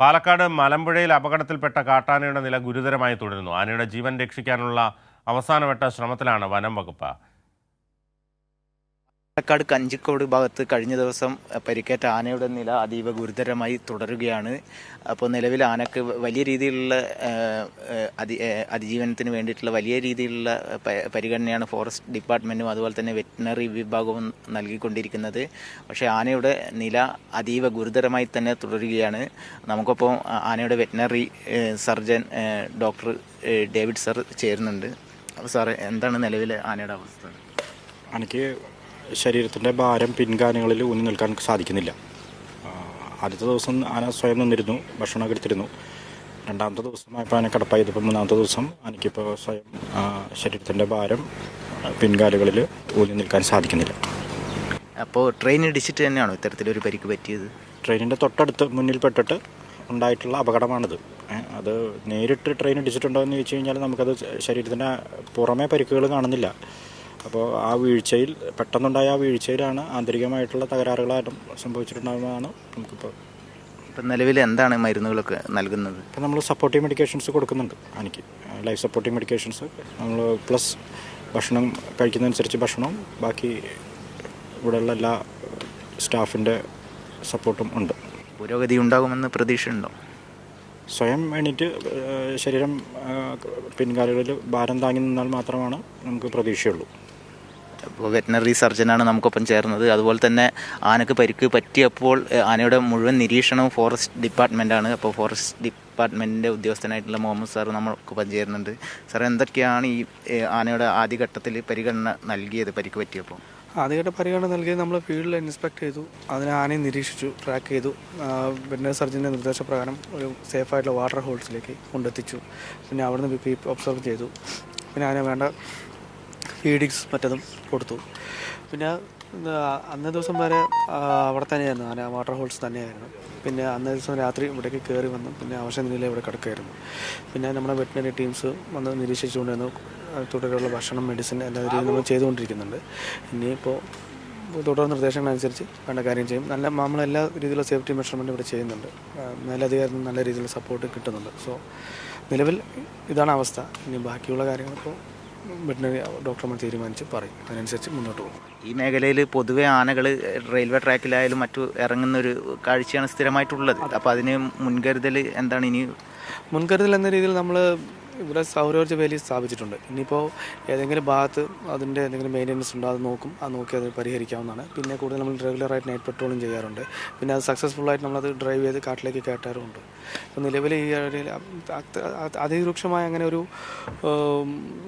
പാലക്കാട് മലമ്പുഴയിൽ അപകടത്തിൽപ്പെട്ട കാട്ടാനയുടെ നില ഗുരുതരമായി തുടരുന്നു. ആനയുടെ ജീവൻ രക്ഷിക്കാനുള്ള അവസാനവട്ട ശ്രമത്തിലാണ് വനം വകുപ്പ്. പാലക്കാട് കഞ്ചിക്കോട് ഭാഗത്ത് കഴിഞ്ഞ ദിവസം പരിക്കേറ്റ ആനയുടെ നില അതീവ ഗുരുതരമായി തുടരുകയാണ്. അപ്പോൾ നിലവിൽ ആനക്ക് വലിയ രീതിയിലുള്ള അതിജീവനത്തിന് വേണ്ടിയിട്ടുള്ള വലിയ രീതിയിലുള്ള പരിഗണനയാണ് ഫോറസ്റ്റ് ഡിപ്പാർട്ട്മെൻറ്റും അതുപോലെ തന്നെ വെറ്റിനറി വിഭാഗവും നൽകിക്കൊണ്ടിരിക്കുന്നത്. പക്ഷേ ആനയുടെ നില അതീവ ഗുരുതരമായി തന്നെ തുടരുകയാണ്. നമുക്കൊപ്പം ആനയുടെ veterinary surgeon doctor David sir ചേരുന്നുണ്ട്. അപ്പോൾ സാറേ, എന്താണ് നിലവിലെ ആനയുടെ അവസ്ഥ? എനിക്ക് ശരീരത്തിൻ്റെ ഭാരം പിൻകാലുകളിൽ ഊന്നി നിൽക്കാൻ സാധിക്കുന്നില്ല. ആദ്യത്തെ ദിവസം ആന സ്വയം നിന്നിരുന്നു, ഭക്ഷണമൊക്കെ എടുത്തിരുന്നു. രണ്ടാമത്തെ ദിവസമായപ്പോൾ ആന കിടപ്പായത്. ഇപ്പോൾ മൂന്നാമത്തെ ദിവസം എനിക്കിപ്പോൾ സ്വയം ശരീരത്തിൻ്റെ ഭാരം പിൻകാലുകളിൽ ഊന്നി നിൽക്കാൻ സാധിക്കുന്നില്ല. അപ്പോൾ ട്രെയിൻ ഇടിച്ചിട്ട് തന്നെയാണോ ഇത്തരത്തിലൊരു പരിക്ക് പറ്റിയത്? ട്രെയിനിൻ്റെ തൊട്ടടുത്ത് മുന്നിൽപ്പെട്ടിട്ട് ഉണ്ടായിട്ടുള്ള അപകടമാണിത്. അത് നേരിട്ട് ട്രെയിൻ ഇടിച്ചിട്ടുണ്ടോ എന്ന് ചോദിച്ചു കഴിഞ്ഞാൽ നമുക്കത് ശരീരത്തിൻ്റെ പുറമേ പരിക്കുകൾ കാണുന്നില്ല. അപ്പോൾ ആ വീഴ്ചയിൽ പെട്ടെന്നുണ്ടായ ആ വീഴ്ചയിലാണ് ആന്തരികമായിട്ടുള്ള തകരാറുകളായിട്ടും സംഭവിച്ചിട്ടുണ്ടാകുന്നതാണ് നമുക്കിപ്പോൾ. ഇപ്പം നിലവിൽ എന്താണ് മരുന്നുകളൊക്കെ നൽകുന്നത്? ഇപ്പം നമ്മൾ സപ്പോർട്ടീവ് മെഡിക്കേഷൻസ് കൊടുക്കുന്നുണ്ട്. എനിക്ക് ലൈഫ് സപ്പോർട്ടീവ് മെഡിക്കേഷൻസ് നമ്മൾ പ്ലസ് ഭക്ഷണം കഴിക്കുന്നതനുസരിച്ച് ഭക്ഷണവും ബാക്കി ഇവിടെയുള്ള എല്ലാ സ്റ്റാഫിൻ്റെ സപ്പോർട്ടും ഉണ്ട്. പുരോഗതി ഉണ്ടാകുമെന്ന് പ്രതീക്ഷയുണ്ടോ? സ്വയം എണീറ്റ് ശരീരം പിൻകാലുകളിൽ ഭാരം താങ്ങി നിന്നാൽ മാത്രമാണ് നമുക്ക് പ്രതീക്ഷയുള്ളൂ. അപ്പോൾ വെറ്റിനറി സർജനാണ് നമുക്കൊപ്പം ചേർന്നത്. അതുപോലെ തന്നെ ആനക്ക് പരിക്ക് പറ്റിയപ്പോൾ ആനയുടെ മുഴുവൻ നിരീക്ഷണവും ഫോറസ്റ്റ് ഡിപ്പാർട്ട്മെൻറ്റാണ്. അപ്പോൾ ഫോറസ്റ്റ് ഡിപ്പാർട്ട്മെൻറ്റിൻ്റെ ഉദ്യോഗസ്ഥനായിട്ടുള്ള മുഹമ്മദ് സാർ നമുക്കൊപ്പം ചേരുന്നുണ്ട്. സാർ, എന്തൊക്കെയാണ് ഈ ആനയുടെ ആദ്യഘട്ടത്തിൽ പരിഗണന നൽകിയത് പരിക്ക് പറ്റിയപ്പോൾ? ആദ്യഘട്ട പരിഗണന നൽകിയത് നമ്മൾ ഫീൽഡിൽ ഇൻസ്പെക്ട് ചെയ്തു, അതിനെ ആനയെ നിരീക്ഷിച്ചു, ട്രാക്ക് ചെയ്തു. വെറ്റിനറി സർജൻ്റെ നിർദ്ദേശപ്രകാരം ഒരു സേഫായിട്ടുള്ള വാട്ടർ ഹോൾസിലേക്ക് കൊണ്ടെത്തിച്ചു. പിന്നെ അവിടുന്ന് BP ഒബ്സർവ് ചെയ്തു. പിന്നെ അതിനെ വേണ്ട ഫീഡിങ്സ് മറ്റതും കൊടുത്തു. പിന്നെ അന്നേ ദിവസം വരെ അവിടെ തന്നെയായിരുന്നു, ആന വാട്ടർ ഹോൾസ് തന്നെയായിരുന്നു. പിന്നെ അന്നേ ദിവസം രാത്രി ഇവിടേക്ക് കയറി വന്നു. പിന്നെ അവശ നിലയിൽ ഇവിടെ കിടക്കുകയായിരുന്നു. പിന്നെ നമ്മുടെ വെറ്റിനറി ടീംസ് വന്ന് നിരീക്ഷിച്ചുകൊണ്ടിരുന്നു. തുടരെയുള്ള ഭക്ഷണം, മെഡിസിൻ എല്ലാ രീതിയിലും നമ്മൾ ചെയ്തുകൊണ്ടിരിക്കുന്നുണ്ട്. ഇനിയിപ്പോൾ തുടർ നിർദ്ദേശങ്ങളനുസരിച്ച് വേണ്ട കാര്യം ചെയ്യും. നമ്മളെല്ലാ രീതിയിലുള്ള സേഫ്റ്റി മെഷർമെൻറ്റ് ഇവിടെ ചെയ്യുന്നുണ്ട്. മേലധികാരികൾ നല്ല രീതിയിലുള്ള സപ്പോർട്ട് കിട്ടുന്നുണ്ട്. സോ നിലവിൽ ഇതാണ് അവസ്ഥ. ഇനി ബാക്കിയുള്ള കാര്യങ്ങളിപ്പോൾ വെറ്റിനറി ഡോക്ടർമാർ തീരുമാനിച്ച് പറയും, അതിനനുസരിച്ച് മുന്നോട്ട് പോകും. ഈ മേഖലയിൽ പൊതുവെ ആനകൾ റെയിൽവേ ട്രാക്കിലായാലും മറ്റു ഇറങ്ങുന്നൊരു കാഴ്ചയാണ് സ്ഥിരമായിട്ടുള്ളത്. അപ്പോൾ അതിന് മുൻകരുതൽ എന്താണ്? ഇനി മുൻകരുതൽ എന്ന രീതിയിൽ നമ്മൾ ഇവിടെ സൗരോർജ്ജ വേലി സ്ഥാപിച്ചിട്ടുണ്ട്. ഇനിയിപ്പോൾ ഏതെങ്കിലും ഭാഗത്ത് അതിൻ്റെ എന്തെങ്കിലും മെയിൻ്റനൻസ് ഉണ്ടോ അത് നോക്കും. അത് നോക്കി അത് പരിഹരിക്കാവുന്നതാണ്. പിന്നെ കൂടുതൽ നമ്മൾ റെഗുലറായിട്ട് നൈറ്റ് പെട്രോളിങ് ചെയ്യാറുണ്ട്. പിന്നെ അത് സക്സസ്ഫുള്ളായിട്ട് നമ്മളത് ഡ്രൈവ് ചെയ്ത് കാട്ടിലേക്ക് കയറ്റാറുമുണ്ട്. അപ്പോൾ നിലവിൽ ഈ ഏരിയയിൽ അതിരൂക്ഷമായ അങ്ങനെ ഒരു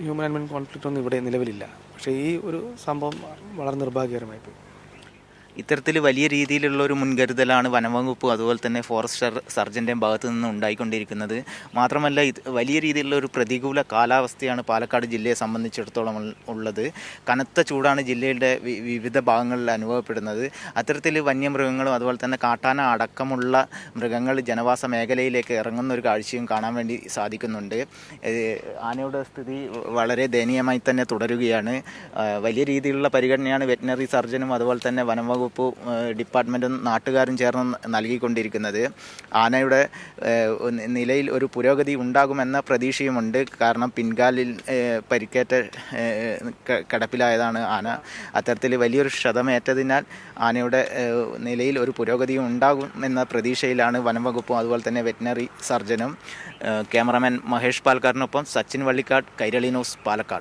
ഹ്യൂമൻ ആനിമൽ കോൺഫ്ലിക്റ്റ് ഒന്നും ഇവിടെ നിലവിലില്ല. പക്ഷേ ഈ ഒരു സംഭവം വളരെ നിർഭാഗ്യകരമായിപ്പോയി. ഇത്തരത്തിൽ വലിയ രീതിയിലുള്ള ഒരു മുൻകരുതലാണ് വനംവകുപ്പും അതുപോലെ തന്നെ ഫോറസ്റ്റ് സർജൻ്റെയും ഭാഗത്തു നിന്ന് ഉണ്ടായിക്കൊണ്ടിരിക്കുന്നത്. മാത്രമല്ല, വലിയ രീതിയിലുള്ള ഒരു പ്രതികൂല കാലാവസ്ഥയാണ് പാലക്കാട് ജില്ലയെ സംബന്ധിച്ചിടത്തോളം ഉള്ളത്. കനത്ത ചൂടാണ് ജില്ലയുടെ വിവിധ ഭാഗങ്ങളിൽ അനുഭവപ്പെടുന്നത്. അത്തരത്തിൽ വന്യമൃഗങ്ങളും അതുപോലെ തന്നെ കാട്ടാന അടക്കമുള്ള മൃഗങ്ങൾ ജനവാസ മേഖലയിലേക്ക് ഇറങ്ങുന്ന ഒരു കാഴ്ചയും കാണാൻ വേണ്ടി സാധിക്കുന്നുണ്ട്. ആനയുടെ സ്ഥിതി വളരെ ദയനീയമായി തന്നെ തുടരുകയാണ്. വലിയ രീതിയിലുള്ള പരിഗണനയാണ് വെറ്റിനറി സർജനും അതുപോലെ തന്നെ വനംവകുപ്പ് ഡിപ്പാർട്ട്മെൻറ്റും നാട്ടുകാരും ചേർന്ന് നൽകിക്കൊണ്ടിരിക്കുന്നത്. ആനയുടെ നിലയിൽ ഒരു പുരോഗതി ഉണ്ടാകുമെന്ന പ്രതീക്ഷയുമുണ്ട്. കാരണം പിൻകാലിൽ പരിക്കേറ്റ കിടപ്പിലായതാണ് ആന. അത്തരത്തിൽ വലിയൊരു ക്ഷതമേറ്റതിനാൽ ആനയുടെ നിലയിൽ ഒരു പുരോഗതിയും ഉണ്ടാകും എന്ന പ്രതീക്ഷയിലാണ് വനംവകുപ്പും അതുപോലെ തന്നെ വെറ്റിനറി സർജനും. ക്യാമറാമാൻ മഹേഷ് പാലക്കാടിനൊപ്പം സച്ചിൻ വള്ളിക്കാട്, കൈരളി ന്യൂസ്, പാലക്കാട്.